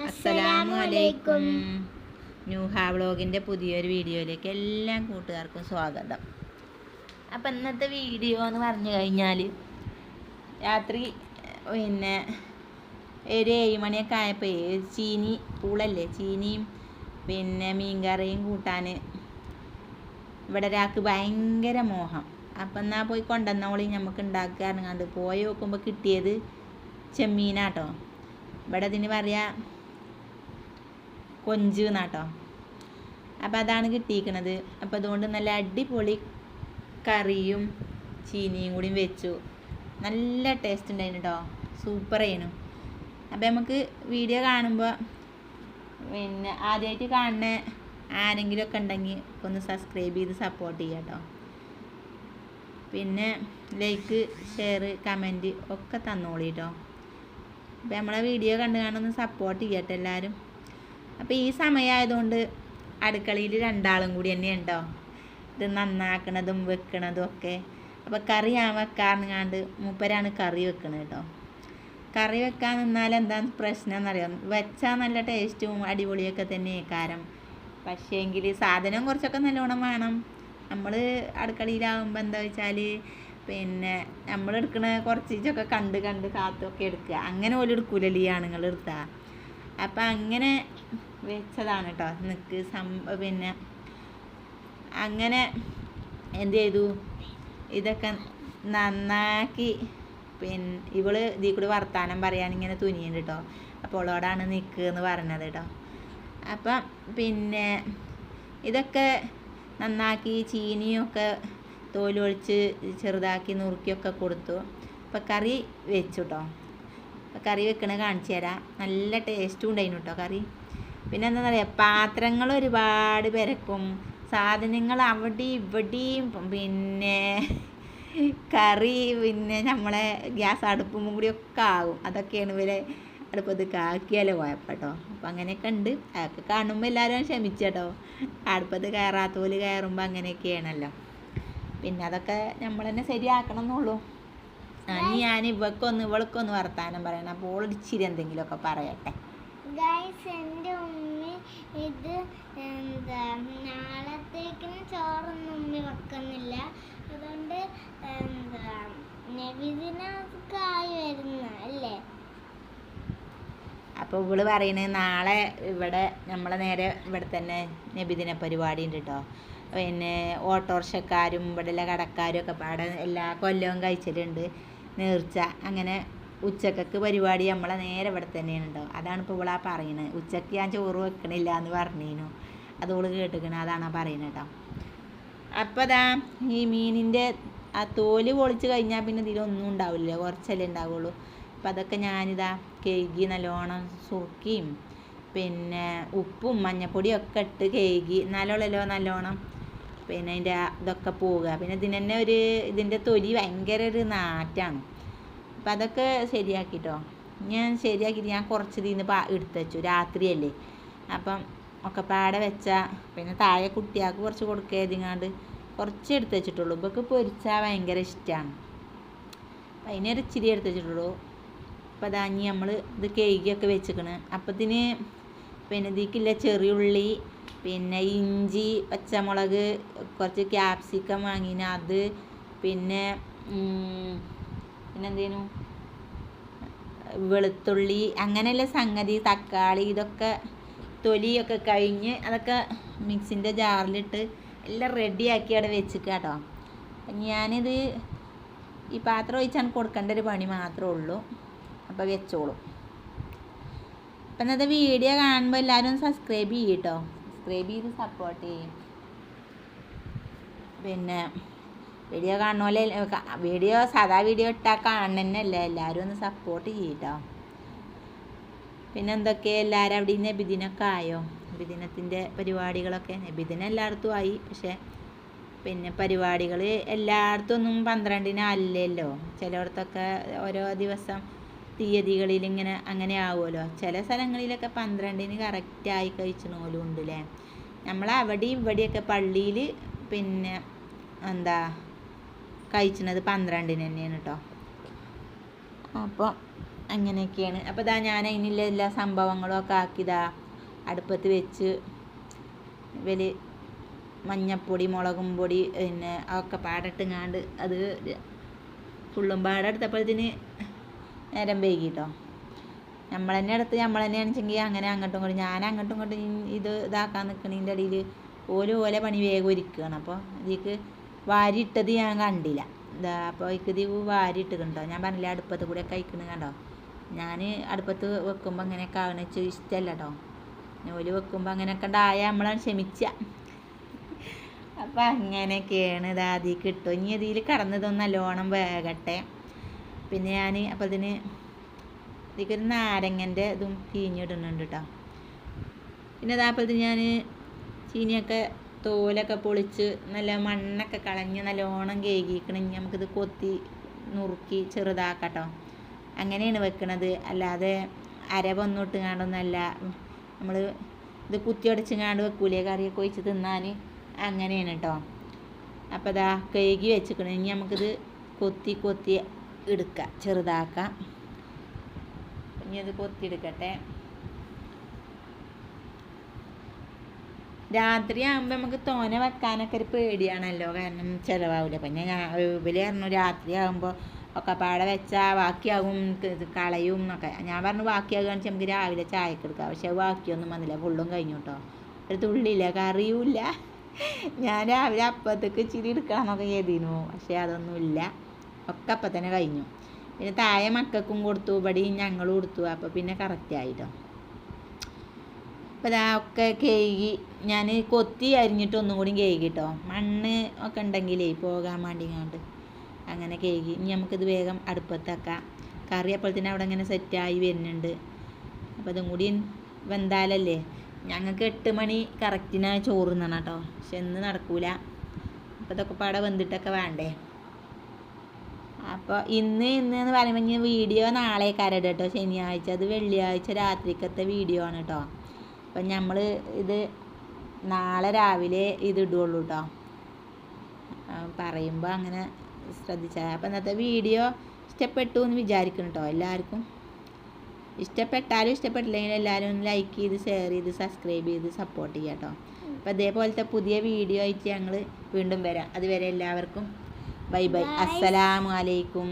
അസ്സലാമു അലൈക്കും. ന്യൂഹ വ്ളോഗിൻ്റെ പുതിയൊരു വീഡിയോയിലേക്ക് എല്ലാ കൂട്ടുകാർക്കും സ്വാഗതം. അപ്പം ഇന്നത്തെ വീഡിയോ എന്ന് പറഞ്ഞു കഴിഞ്ഞാൽ രാത്രി ഒരു 7 മണിയൊക്കെ ആയപ്പോൾ ചീനി പൂളല്ലേ, ചീനിയും മീൻകറിയും കൂട്ടാൻ ഇവിടെ ഒരാൾക്ക് ഭയങ്കര മോഹം. അപ്പം എന്നാൽ പോയി കൊണ്ടുവന്നോളി നമുക്ക് ഉണ്ടാക്കാറുണ്ട്. പോയി നോക്കുമ്പോൾ കിട്ടിയത് ചെമ്മീനാട്ടോ. ഇവിടെ ഇതിന് പറയാ കൊഞ്ച് എന്നാട്ടോ. അപ്പം അതാണ് കിട്ടിയിരിക്കണത്. അപ്പം അതുകൊണ്ട് നല്ല അടിപൊളി കറിയും ചീനിയും കൂടിയും വെച്ചു. നല്ല ടേസ്റ്റ് ഉണ്ടായിരുന്നു കേട്ടോ, സൂപ്പറായിരുന്നു. അപ്പം നമുക്ക് വീഡിയോ കാണുമ്പോൾ ആദ്യമായിട്ട് കാണുന്ന ആരെങ്കിലുമൊക്കെ ഉണ്ടെങ്കിൽ ഒന്ന് സബ്സ്ക്രൈബ് ചെയ്ത് സപ്പോർട്ട് ചെയ്യാം കേട്ടോ. പിന്നെ ലൈക്ക്, ഷെയർ, കമൻറ്റ് ഒക്കെ തന്നോളി കേട്ടോ. അപ്പം നമ്മളെ വീഡിയോ കണ്ടൊന്ന് സപ്പോർട്ട് ചെയ്യട്ടെ എല്ലാവരും. അപ്പോൾ ഈ സമയമായതുകൊണ്ട് അടുക്കളയിൽ 2 ആളും കൂടി തന്നെ ഉണ്ടോ ഇത് നന്നാക്കണതും വെക്കണതും ഒക്കെ. അപ്പോൾ കറി ഞാൻ വെക്കാറുങ്ങാണ്ട് മൂപ്പരാണ് കറി വെക്കണത് കേട്ടോ. കറി വെക്കാൻ നിന്നാൽ എന്താണ് പ്രശ്നം എന്നറിയാം, വെച്ചാൽ നല്ല ടേസ്റ്റും അടിപൊളിയൊക്കെ തന്നെ കാരം. പക്ഷേ എങ്കിൽ സാധനം കുറച്ചൊക്കെ നല്ലോണം വേണം. നമ്മൾ അടുക്കളയിലാകുമ്പോൾ എന്താ വെച്ചാൽ നമ്മൾ എടുക്കണ കുറച്ചൊക്കെ കണ്ട് കാത്തൊക്കെ എടുക്കുക. അങ്ങനെ പോലും എടുക്കൂലല്ലോ ഈ ആണുങ്ങൾ എടുത്താൽ. അപ്പം അങ്ങനെ വെച്ചതാണ് കേട്ടോ. അങ്ങനെ എന്ത് ചെയ്തു, ഇതൊക്കെ നന്നാക്കി ഇവള് ഇതിൽ കൂടി വർത്താനം പറയാനിങ്ങനെ തുനിയുണ്ട് കേട്ടോ. അപ്പോൾ അവളോടാണ് നിൽക്കുകയെന്ന് പറഞ്ഞത് കേട്ടോ. അപ്പം ഇതൊക്കെ നന്നാക്കി ചീനിയൊക്കെ തോലൊഴിച്ച് ചെറുതാക്കി നുറുക്കിയൊക്കെ കൊടുത്തു. അപ്പം കറി വെച്ചു കേട്ടോ. അപ്പം കറി വെക്കണ കാണിച്ചു തരാം. നല്ല ടേസ്റ്റും ഉണ്ടായിരുന്നു കേട്ടോ കറി. പിന്നെ എന്താണെന്ന് പറയുക, പാത്രങ്ങൾ ഒരുപാട് പെരക്കും, സാധനങ്ങൾ അവിടെയും ഇവിടെയും, കറി നമ്മളെ ഗ്യാസ് അടുപ്പും കൂടിയൊക്കെ ആകും. അതൊക്കെയാണ് ഇവരെ അടുപ്പത്ത് കാക്കിയാലോ കുഴപ്പട്ടോ. അപ്പം അങ്ങനെയൊക്കെ ഉണ്ട്. അതൊക്കെ കാണുമ്പോൾ എല്ലാവരും ക്ഷമിച്ചേട്ടോ. അടുപ്പത്ത് കയറാത്ത പോലെ കയറുമ്പോൾ അങ്ങനെയൊക്കെയാണല്ലോ. പിന്നെ അതൊക്കെ നമ്മൾ തന്നെ ശരിയാക്കണം എന്നുള്ളൂ. ഞാൻ ഇവൾക്കൊന്ന് വർത്താനം പറയണം. അപ്പോൾ ഇച്ചിരി എന്തെങ്കിലുമൊക്കെ പറയട്ടെ. എൻ്റെ ഉമ്മി ഇത് നാളത്തേക്കിന് ചോറൊന്നും ഉമ്മി വെക്കുന്നില്ല. അതുകൊണ്ട് നബിദിനൊക്കെയായി വരുന്ന അല്ലേ. അപ്പോൾ ഇവള് പറയണേ നാളെ ഇവിടെ നമ്മളെ നേരെ ഇവിടെ തന്നെ നബിദിന പരിപാടി ഉണ്ട് കേട്ടോ. ഓട്ടോറിക്ഷക്കാരും ഇവിടെയുള്ള കടക്കാരും ഒക്കെ പാടെ എല്ലാ കൊല്ലവും കഴിച്ചിട്ടുണ്ട് നേർച്ച. അങ്ങനെ ഉച്ചക്കൊക്കെ പരിപാടി നമ്മളെ നേരെ ഇവിടെ തന്നെയാണ് കേട്ടോ. അതാണ് ഇപ്പോൾ ഇവളാ പറയണത്. ഉച്ചക്ക് ഞാൻ ചോറ് വെക്കണില്ല എന്ന് പറഞ്ഞിരുന്നു. അതോള് കേട്ടിക്കണ, അതാണ് പറയുന്നത് കേട്ടോ. അപ്പോൾ അതാ ഈ മീനിൻ്റെ ആ തോല് പൊളിച്ച് കഴിഞ്ഞാൽ പിന്നെ ഇതിലൊന്നും ഉണ്ടാവില്ല, കുറച്ചല്ലേ ഉണ്ടാവുള്ളൂ. അപ്പം അതൊക്കെ ഞാനിതാ കഴുകി നല്ലോണം സുർക്കിയും ഉപ്പും മഞ്ഞപ്പൊടിയും ഒക്കെ ഇട്ട് കഴുകി നല്ലോണം അതിൻ്റെ ഇതൊക്കെ പോവുക. പിന്നെ ഇതിന് ഇതിൻ്റെ തൊലി ഭയങ്കര ഒരു നാറ്റാണ്. അപ്പം അതൊക്കെ ശരിയാക്കിട്ടോ. ഞാൻ ശരിയാക്കിയിട്ട് ഞാൻ കുറച്ച് ഇതിന്ന് എടുത്ത് വെച്ചു, രാത്രിയല്ലേ. അപ്പം ഒക്കെ പാടെ വെച്ചാൽ പിന്നെ താഴെ കുട്ടികൾക്ക് കുറച്ച് കൊടുക്കാതിങ്ങാണ്ട് കുറച്ച് എടുത്ത് വെച്ചിട്ടുള്ളൂ. ഇവർക്ക് പൊരിച്ചാൽ ഭയങ്കര ഇഷ്ടമാണ്. അപ്പം അതിനൊരു ഇച്ചിരി എടുത്ത് വെച്ചിട്ടുള്ളൂ. അപ്പം അതാഞ്ഞ് നമ്മൾ ഇത് കഴുകിയൊക്കെ വെച്ചിക്കണ്. അപ്പത്തിന് ഇതിലേക്കില്ല ചെറിയുള്ളി, ഇഞ്ചി, പച്ചമുളക്, കുറച്ച് ക്യാപ്സിക്കം വാങ്ങിന് അത്, പിന്നെന്തേനു വെളുത്തുള്ളി, അങ്ങനെയുള്ള സംഗതി, തക്കാളി, ഇതൊക്കെ തൊലിയൊക്കെ കഴിഞ്ഞ് അതൊക്കെ മിക്സിൻ്റെ ജാറിലിട്ട് എല്ലാം റെഡിയാക്കി അവിടെ വെച്ചിക്കുക കേട്ടോ. ഞാനിത് ഈ പാത്രം ഒഴിച്ചാണ് കൊടുക്കേണ്ട ഒരു പണി മാത്രമേ ഉള്ളൂ. അപ്പോൾ വെച്ചോളൂ. അപ്പം ഇന്നത്തെ വീഡിയോ കാണുമ്പോൾ എല്ലാവരും സബ്സ്ക്രൈബ് ചെയ്യും കേട്ടോ. സബ്സ്ക്രൈബ് ചെയ്ത് സപ്പോർട്ട് ചെയ്യും. വീഡിയോ കാണുമല്ലേ, സാധാ വീഡിയോ ഇട്ടാൽ കാണുന്നതന്നെയല്ലേ, എല്ലാവരും ഒന്ന് സപ്പോർട്ട് ചെയ്യും കേട്ടോ. പിന്നെ എന്തൊക്കെ എല്ലാവരും അവിടെ നബിദിനൊക്കെ ആയോ? നബിദിനത്തിൻ്റെ പരിപാടികളൊക്കെ നബിദിനം എല്ലായിടത്തും ആയി. പക്ഷേ പരിപാടികൾ എല്ലായിടത്തും ഒന്നും 12-ന് അല്ലല്ലോ. ചിലയിടത്തൊക്കെ ഓരോ ദിവസം തീയതികളിൽ അങ്ങനെ ആവുമല്ലോ. ചില സ്ഥലങ്ങളിലൊക്കെ 12-ന് കറക്റ്റായി കഴിച്ചണ പോലും ഉണ്ടല്ലേ. നമ്മളവിടെയും ഇവിടെയൊക്കെ പള്ളിയിൽ കഴിച്ചണത് 12-ന് തന്നെയാണ് കേട്ടോ. അപ്പോൾ അങ്ങനെയൊക്കെയാണ്. അപ്പോൾ ഇതാ ഞാൻ അതിനുള്ള എല്ലാ സംഭവങ്ങളും ഒക്കെ ആക്കിയതാ അടുപ്പത്ത് വെച്ച് വലിയ മഞ്ഞപ്പൊടി മുളകും പൊടി പിന്നെ ഒക്കെ പാടിട്ടുങ്ങാണ്ട് അത് ഫുള്ളും പാടെടുത്തപ്പോഴത്തേന് നേരം വൈകിട്ടോ. നമ്മൾ തന്നെ എടുത്ത് നമ്മൾ തന്നെ ആണെച്ചെങ്കിൽ അങ്ങനെ അങ്ങോട്ടും ഇങ്ങോട്ടും ഞാൻ അങ്ങോട്ടും ഇങ്ങോട്ടും ഇത് ഇതാക്കാൻ നിൽക്കണതിൻ്റെ ഇടയിൽ ഓല പണി വേഗം ഒരുക്കുകയാണ്. അപ്പോൾ ഇതിക്ക് വാരിയിട്ടത് ഞാൻ കണ്ടില്ല. ഇതാ അപ്പോൾ ഇത് വാരിയിട്ട് കണ്ടോ, ഞാൻ പറഞ്ഞില്ല അടുപ്പത്ത് കൂടെ കഴിക്കണ കണ്ടോ. ഞാൻ അടുപ്പത്ത് വെക്കുമ്പോൾ അങ്ങനെയൊക്കെ ആകണ ഇഷ്ടമല്ല കേട്ടോ. ഓല് വെക്കുമ്പോൾ അങ്ങനെയൊക്കെ ഉണ്ടായ നമ്മളാണ് ക്ഷമിച്ച. അപ്പം അങ്ങനെയൊക്കെയാണ് ഇത് ആദ്യം കിട്ടും. ഇനി ഇതിൽ കടന്നതൊന്നും നല്ലോണം വേകട്ടെ. പിന്നെ ഞാൻ അപ്പോൾ ഇതിന് ഇതിക്കൊരു നാരങ്ങൻ്റെ ഇതും പിഴിഞ്ഞിടുന്നുണ്ട് കേട്ടോ. പിന്നെ അതപ്പോഴത്തെ ഞാൻ ചീനിയൊക്കെ തോലൊക്കെ പൊളിച്ച് നല്ല മണ്ണൊക്കെ കളഞ്ഞ് നല്ലോണം കേകിക്കണമെങ്കിൽ നമുക്കിത് കൊത്തി നുറുക്കി ചെറുതാക്കാം കേട്ടോ. അങ്ങനെയാണ് വെക്കണത്. അല്ലാതെ അരവൊന്നും ഇട്ടുങ്ങാണ്ടൊന്നല്ല. നമ്മൾ ഇത് കുത്തി ഉടച്ചിങ്ങാണ്ട് വെക്കൂലേ കറിയൊക്കെ ഒഴിച്ച് തിന്നാൻ, അങ്ങനെയാണ് കേട്ടോ. അപ്പോൾ ഇതാ കഴുകി വെച്ചിക്കണം. ഇനി നമുക്കിത് കൊത്തി കൊത്തി എടുക്കാം, ചെറുതാക്കാം. ഇനി അത് കൊത്തിയെടുക്കട്ടെ. രാത്രി ആകുമ്പോൾ നമുക്ക് തോനെ വെക്കാനൊക്കെ ഒരു പേടിയാണല്ലോ, കാരണം ചിലവാവില്ല. പിന്നെ ഞാൻ ഇവര് പറഞ്ഞു രാത്രി ആകുമ്പോൾ ഒക്കെ പാടെ വെച്ചാൽ ബാക്കിയാകും കളയും എന്നൊക്കെ. ഞാൻ പറഞ്ഞു ബാക്കിയാകുകയാണെന്ന് വെച്ചാൽ നമുക്ക് രാവിലെ ചായക്ക് എടുക്കാം. പക്ഷെ ബാക്കിയൊന്നും വന്നില്ല, ഫുള്ളും കഴിഞ്ഞു കേട്ടോ. ഒരു തുള്ളിയില്ല, കറിയുമില്ല. ഞാൻ രാവിലെ അപ്പത്തേക്ക് ഇച്ചിരി എടുക്കാമെന്നൊക്കെ കരുതിയിരുന്നു, പക്ഷേ അതൊന്നുമില്ല, ഒക്കെ അപ്പം തന്നെ കഴിഞ്ഞു. പിന്നെ താഴെ മക്കൾക്കും കൊടുത്തു, ഇവിടെയും ഞങ്ങളും കൊടുത്തു. അപ്പോൾ പിന്നെ കറക്റ്റായിട്ടോ. അപ്പോൾ ഇതാ ഒക്കെ കേകി ഞാൻ കൊത്തി അരിഞ്ഞിട്ട് ഒന്നും കൂടി കേകി കേട്ടോ. മണ്ണ് ഒക്കെ ഉണ്ടെങ്കിലേ പോകാൻ വേണ്ടിങ്ങാണ്ട് അങ്ങനെ കേകി. ഇനി നമുക്കിത് വേഗം അടുപ്പത്താക്കാം. കറി അപ്പോഴത്തേന് അവിടെ ഇങ്ങനെ സെറ്റായി വരുന്നുണ്ട്. അപ്പോൾ ഇതും കൂടി വെന്താലല്ലേ. ഞങ്ങൾക്ക് 8 മണി കറക്റ്റിനാണ് ചോറ് തിന്നണം കേട്ടോ. പക്ഷെ ഇന്ന് നടക്കൂല. അപ്പോൾ ഇതൊക്കെ പാടെ വെന്തിട്ടൊക്കെ വേണ്ടേ. അപ്പോൾ ഇന്ന് എന്ന് പറയുമ്പോൾ ഇനി വീഡിയോ നാളെ കരട് കേട്ടോ, ശനിയാഴ്ച. അത് വെള്ളിയാഴ്ച രാത്രിക്കത്തെ വീഡിയോ ആണ് കേട്ടോ. അപ്പം നമ്മൾ ഇത് നാളെ രാവിലെ ഇത് ഇടുകയുള്ളൂ കേട്ടോ. പറയുമ്പോൾ അങ്ങനെ ശ്രദ്ധിച്ചാൽ. അപ്പം ഇന്നത്തെ വീഡിയോ ഇഷ്ടപ്പെട്ടു എന്ന് വിചാരിക്കണം കേട്ടോ. എല്ലാവർക്കും ഇഷ്ടപ്പെട്ടാലും ഇഷ്ടപ്പെട്ടില്ലെങ്കിലും എല്ലാവരും ഒന്ന് ലൈക്ക് ചെയ്ത് ഷെയർ ചെയ്ത് സബ്സ്ക്രൈബ് ചെയ്ത് സപ്പോർട്ട് ചെയ്യാം കേട്ടോ. അപ്പോൾ അതേപോലത്തെ പുതിയ വീഡിയോ ആയിട്ട് ഞങ്ങൾ വീണ്ടും വരാം. അതുവരെ എല്ലാവർക്കും ബൈ ബൈ. അസ്സലാമു അലൈക്കും.